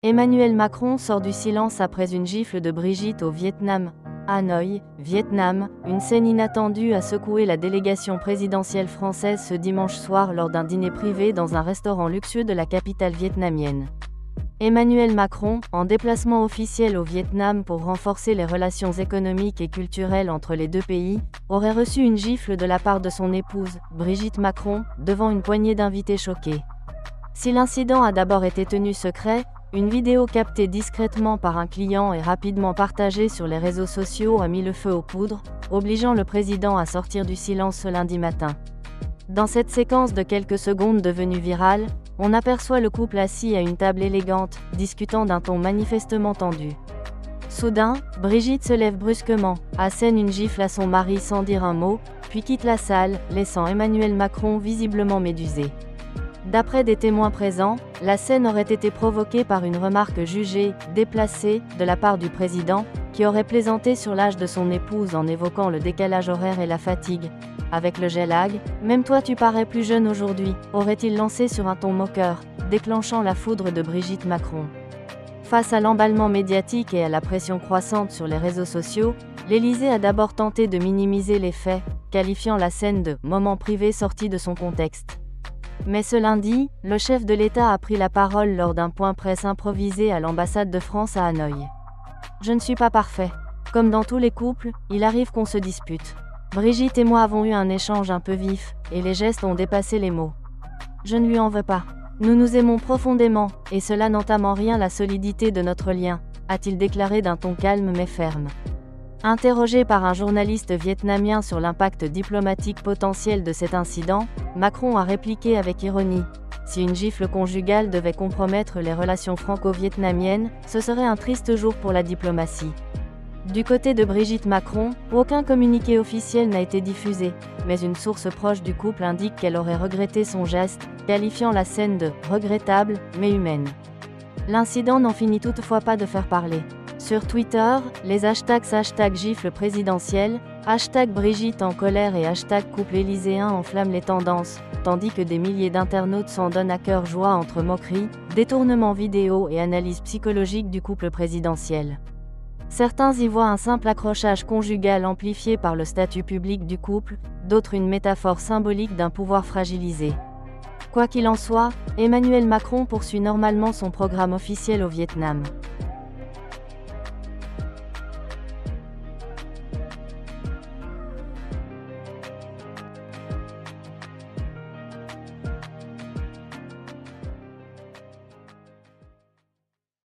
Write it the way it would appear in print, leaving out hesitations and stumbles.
Emmanuel Macron sort du silence après une gifle de Brigitte au Vietnam. Hanoï, Vietnam, une scène inattendue a secoué la délégation présidentielle française ce dimanche soir lors d'un dîner privé dans un restaurant luxueux de la capitale vietnamienne. Emmanuel Macron, en déplacement officiel au Vietnam pour renforcer les relations économiques et culturelles entre les deux pays, aurait reçu une gifle de la part de son épouse, Brigitte Macron, devant une poignée d'invités choqués. Si l'incident a d'abord été tenu secret, une vidéo captée discrètement par un client et rapidement partagée sur les réseaux sociaux a mis le feu aux poudres, obligeant le président à sortir du silence ce lundi matin. Dans cette séquence de quelques secondes devenue virale, on aperçoit le couple assis à une table élégante, discutant d'un ton manifestement tendu. Soudain, Brigitte se lève brusquement, assène une gifle à son mari sans dire un mot, puis quitte la salle, laissant Emmanuel Macron visiblement médusé. D'après des témoins présents, la scène aurait été provoquée par une remarque jugée « déplacée » de la part du président, qui aurait plaisanté sur l'âge de son épouse en évoquant le décalage horaire et la fatigue. Avec le jet lag, « Même toi tu parais plus jeune aujourd'hui », aurait-il lancé sur un ton moqueur, déclenchant la foudre de Brigitte Macron. Face à l'emballement médiatique et à la pression croissante sur les réseaux sociaux, l'Élysée a d'abord tenté de minimiser les faits, qualifiant la scène de « moment privé sorti de son contexte ». Mais ce lundi, le chef de l'État a pris la parole lors d'un point presse improvisé à l'ambassade de France à Hanoï. « Je ne suis pas parfait. Comme dans tous les couples, il arrive qu'on se dispute. Brigitte et moi avons eu un échange un peu vif, et les gestes ont dépassé les mots. Je ne lui en veux pas. Nous nous aimons profondément, et cela n'entame en rien la solidité de notre lien », a-t-il déclaré d'un ton calme mais ferme. Interrogé par un journaliste vietnamien sur l'impact diplomatique potentiel de cet incident, Macron a répliqué avec ironie « Si une gifle conjugale devait compromettre les relations franco-vietnamiennes, ce serait un triste jour pour la diplomatie ». Du côté de Brigitte Macron, aucun communiqué officiel n'a été diffusé, mais une source proche du couple indique qu'elle aurait regretté son geste, qualifiant la scène de « regrettable, mais humaine ». L'incident n'en finit toutefois pas de faire parler. Sur Twitter, les hashtags #gifle présidentielle, #Brigitte en colère et #couple élyséen enflamment les tendances, tandis que des milliers d'internautes s'en donnent à cœur joie entre moqueries, détournements vidéo et analyse psychologique du couple présidentiel. Certains y voient un simple accrochage conjugal amplifié par le statut public du couple, d'autres une métaphore symbolique d'un pouvoir fragilisé. Quoi qu'il en soit, Emmanuel Macron poursuit normalement son programme officiel au Vietnam.